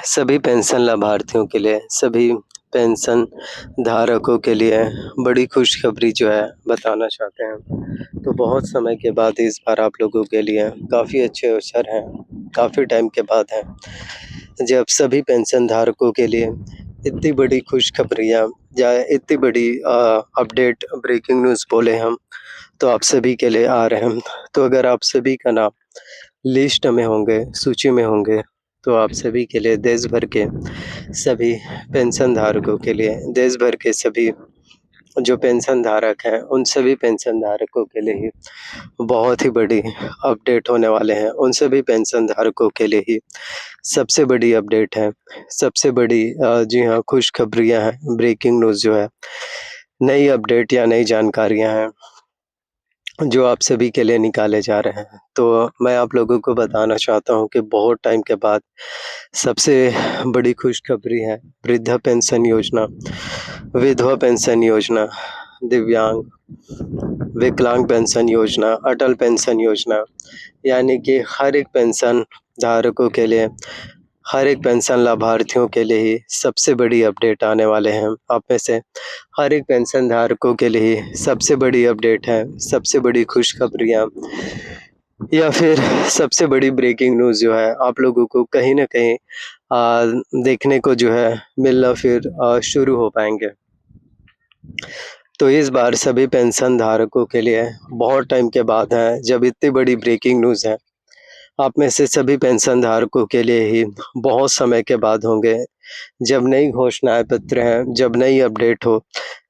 सभी पेंशन लाभार्थियों के लिए, सभी पेंशन धारकों के लिए बड़ी खुशखबरी जो है बताना चाहते हैं। तो बहुत समय के बाद इस बार आप लोगों के लिए काफ़ी अच्छे अवसर हैं, काफ़ी टाइम के बाद हैं, जब सभी पेंशन धारकों के लिए इतनी बड़ी खुशखबरियाँ या इतनी बड़ी अपडेट ब्रेकिंग न्यूज़ बोले हम, तो आप सभी के लिए आ रहे हैं। तो अगर आप सभी का नाम लिस्ट में होंगे, सूची में होंगे, तो आप सभी के लिए देश भर के सभी पेंशन धारकों के लिए, देश भर के सभी जो पेंशन धारक हैं, उन सभी पेंशन धारकों के लिए ही बहुत ही बड़ी अपडेट होने वाले हैं। उन सभी पेंशन धारकों के लिए ही सबसे बड़ी अपडेट है, सबसे बड़ी जी हाँ, खुशखबरियाँ हैं, ब्रेकिंग न्यूज़ जो है, नई अपडेट या नई जानकारियाँ हैं। जो आप सभी के लिए निकाले जा रहे हैं। तो मैं आप लोगों को बताना चाहता हूँ कि बहुत टाइम के बाद सबसे बड़ी खुशखबरी है वृद्धा पेंशन योजना, विधवा पेंशन योजना, दिव्यांग, विकलांग पेंशन योजना, अटल पेंशन योजना, यानी कि हर एक पेंशन धारकों के लिए, हर एक पेंशन लाभार्थियों के लिए ही सबसे बड़ी अपडेट आने वाले हैं। आप में से हर एक पेंशन धारकों के लिए सबसे बड़ी अपडेट है, सबसे बड़ी खुशखबरियाँ या फिर सबसे बड़ी ब्रेकिंग न्यूज़ जो है आप लोगों को कहीं न कहीं देखने को जो है मिलना फिर शुरू हो पाएँगे। तो इस बार सभी पेंशन धारकों के लिए बहुत टाइम के बाद है, जब इतनी बड़ी ब्रेकिंग न्यूज़ है। आप में से सभी पेंशन धारकों के लिए ही बहुत समय के बाद होंगे, जब नई घोषणाएँ पत्र हैं, जब नई अपडेट हो,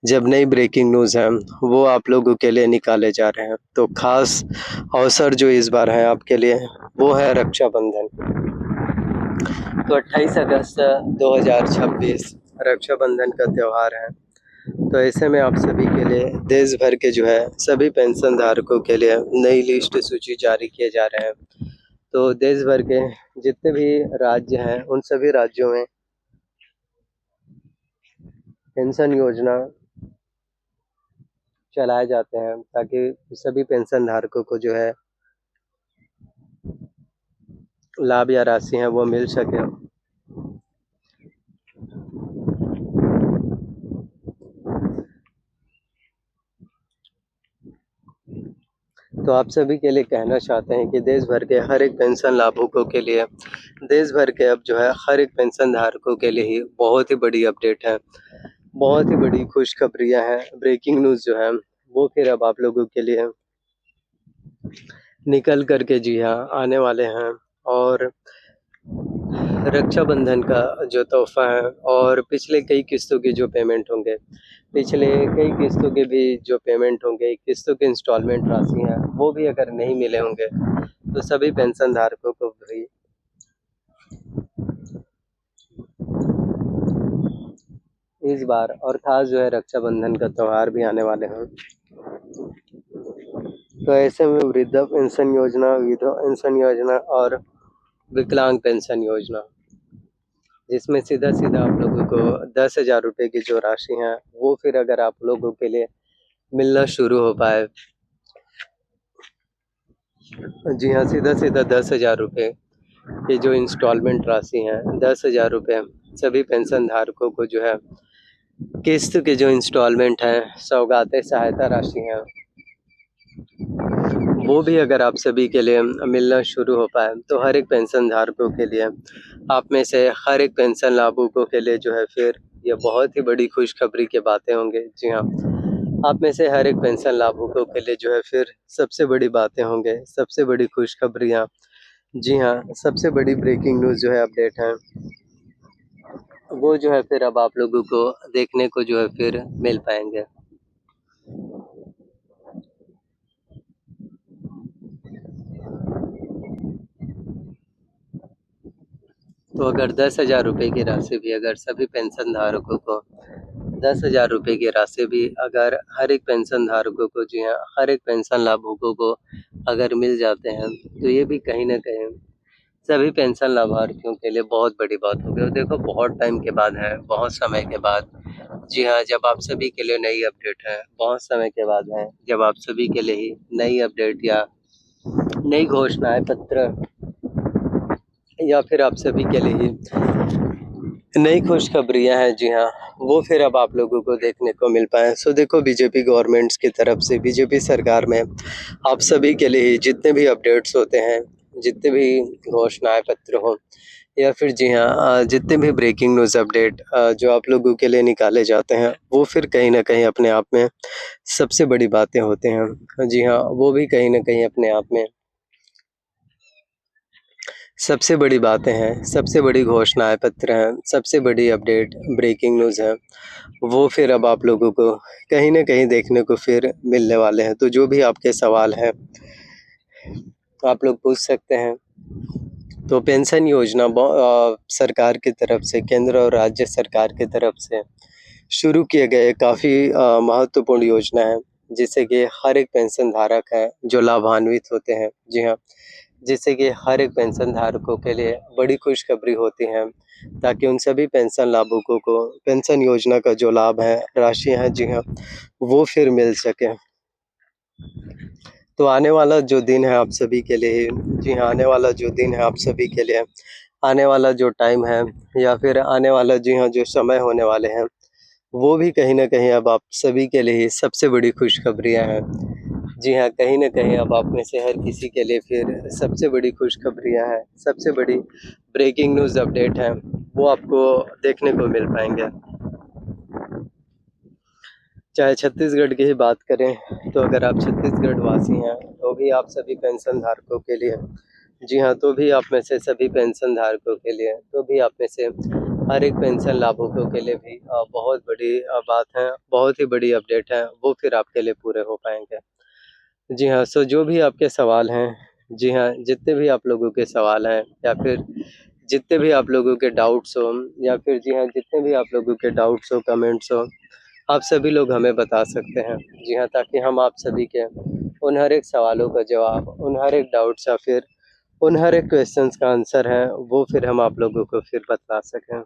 जब नई ब्रेकिंग न्यूज़ है, वो आप लोगों के लिए निकाले जा रहे हैं। तो ख़ास अवसर जो इस बार है आपके लिए, वो है रक्षाबंधन। तो 28 अगस्त 2026 रक्षाबंधन का त्योहार है। तो ऐसे में आप सभी के लिए देश भर के जो है सभी पेंशन धारकों के लिए नई लिस्ट सूची जारी किए जा रहे हैं। तो देश भर के जितने भी राज्य हैं, उन सभी राज्यों में पेंशन योजना चलाए जाते हैं, ताकि सभी पेंशन धारकों को जो है लाभ या राशि है वो मिल सके। तो आप सभी के लिए कहना चाहते हैं कि देश भर के हर एक पेंशन लाभुकों के लिए, देश भर के अब जो है हर एक पेंशन धारकों के लिए ही बहुत ही बड़ी अपडेट है, बहुत ही बड़ी खुशखबरियाँ हैं, ब्रेकिंग न्यूज़ जो है वो फिर अब आप लोगों के लिए निकल कर के जी हाँ, आने वाले हैं। और रक्षाबंधन का जो तोहफ़ा है और पिछले कई किस्तों के जो पेमेंट होंगे, पिछले कई किस्तों के भी जो पेमेंट होंगे, किस्तों की इंस्टॉलमेंट राशि है, वो भी अगर नहीं मिले होंगे, तो सभी पेंशन धारकों को भी इस बार और ख़ास जो है रक्षाबंधन का त्योहार भी आने वाले हैं। तो ऐसे में वृद्धा पेंशन योजना, विधवा पेंशन योजना और विकलांग पेंशन योजना, जिसमें सीधा-सीधा आप लोगों को 10,000 रुपए की जो राशि है, वो फिर अगर आप लोगों के लिए मिलना शुरू हो पाए। जी हाँ, सीधा-सीधा 10,000 रुपए की जो इंस्टॉलमेंट राशि है, 10,000 रुपए सभी पेंशन धारकों को जो है किस्त के जो इंस्टॉलमेंट हैं, सौगातें सहायता राशि हैं, वो भी अगर आप सभी के लिए मिलना शुरू हो पाए, तो हर एक पेंशन धारकों के लिए, आप में से हर एक पेंशन लाभुकों के लिए जो है फिर ये बहुत ही बड़ी खुशखबरी की बातें होंगे। जी हाँ, आप में से हर एक पेंशन लाभुकों के लिए जो है फिर सबसे बड़ी बातें होंगे, सबसे बड़ी खुशखबरियाँ। जी हाँ, सबसे बड़ी ब्रेकिंग न्यूज़ जो है अपडेट है, वो जो है फिर अब आप लोगों को देखने को जो है फिर मिल पाएँगे। तो अगर 10,000 रुपए की राशि भी अगर सभी पेंशन धारकों को 10,000 रुपए की राशि भी अगर हर एक पेंशन धारकों को, जी हाँ, हर एक पेंशन लाभुकों को अगर मिल जाते हैं, तो ये भी कहीं न कहीं सभी पेंशन लाभार्थियों के लिए बहुत बड़ी बात होगी। और देखो बहुत टाइम के बाद है, बहुत समय के बाद, जी हाँ, जब आप सभी के लिए नई अपडेट है, बहुत समय के बाद है, जब आप सभी के लिए ही नई अपडेट या नई घोषणाएँ पत्र या फिर आप सभी के लिए ही नई खुशखबरियाँ हैं, जी हाँ, वो फिर अब आप लोगों को देखने को मिल पाएँ। सो देखो, बीजेपी गवर्नमेंट्स की तरफ से, बीजेपी सरकार में आप सभी के लिए जितने भी अपडेट्स होते हैं, जितने भी घोषणाएँ पत्र हों या फिर जी हाँ जितने भी ब्रेकिंग न्यूज़ अपडेट जो आप लोगों के लिए निकाले जाते हैं, वो फिर कहीं न कहीं अपने आप में सबसे बड़ी बातें होते हैं। जी हाँ, वो भी कहीं न कहीं अपने आप में सबसे बड़ी बातें हैं, सबसे बड़ी घोषणाएँ पत्र हैं, सबसे बड़ी अपडेट ब्रेकिंग न्यूज़ है, वो फिर अब आप लोगों को कहीं न कहीं देखने को फिर मिलने वाले हैं। तो जो भी आपके सवाल हैं, आप लोग पूछ सकते हैं। तो पेंशन योजना सरकार की तरफ से, केंद्र और राज्य सरकार की तरफ से शुरू किए गए काफ़ी महत्वपूर्ण योजना है, जिससे कि हर एक पेंशन धारक है जो लाभान्वित होते हैं। जी हाँ, जिससे कि हर एक पेंशन धारकों के लिए बड़ी खुशखबरी होती है, ताकि उन सभी पेंशन लाभुकों को पेंशन योजना का जो लाभ है, राशि है, जी हाँ, वो फिर मिल सके। तो आने वाला जो दिन है आप सभी के लिए, जी हाँ, आने वाला जो दिन है आप सभी के लिए, आने वाला जो टाइम है या फिर आने वाला, जी हाँ, जो समय होने वाले हैं, वो भी कहीं न कहीं अब आप सभी के लिए ही सबसे बड़ी खुशखबरियाँ हैं। जी हाँ, कहीं न कहीं अब आप में से हर किसी के लिए फिर सबसे बड़ी खुशखबरियाँ हैं, सबसे बड़ी ब्रेकिंग न्यूज़ अपडेट हैं, वो आपको देखने को मिल पाएँगे। चाहे छत्तीसगढ़ की ही बात करें, तो अगर आप छत्तीसगढ़ वासी हैं, तो भी आप सभी पेंशन धारकों के लिए, जी हाँ, तो भी आप में से सभी पेंशन धारकों के लिए, तो भी आप में से हर एक पेंशन लाभुकों के लिए भी बहुत बड़ी बात है, बहुत ही बड़ी अपडेट है, वो फिर आपके लिए पूरे हो पाएँगे। जी हाँ, सो जो भी आपके सवाल हैं, जी हाँ, जितने भी आप लोगों के सवाल हैं या फिर जितने भी आप लोगों के डाउट्स हों या फिर जी हाँ, जितने भी आप लोगों के डाउट्स हो, कमेंट्स हो, आप सभी लोग हमें बता सकते हैं। जी हाँ, ताकि हम आप सभी के उन हर एक सवालों का जवाब, उन हर एक डाउट्स या फिर उन हर एक क्वेश्चंस का आंसर है, वो फिर हम आप लोगों को फिर बता सकें।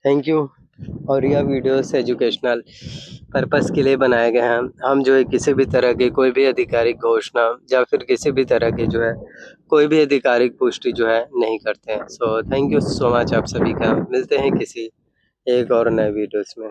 Thank you. और यह वीडियोस एजुकेशनल पर्पस के लिए बनाए गए हैं। हम जो है किसी भी तरह की कोई भी आधिकारिक घोषणा या फिर किसी भी तरह की जो है कोई भी आधिकारिक पुष्टि जो है नहीं करते हैं। So thank you so much आप सभी का। मिलते हैं किसी एक और नए वीडियोस में।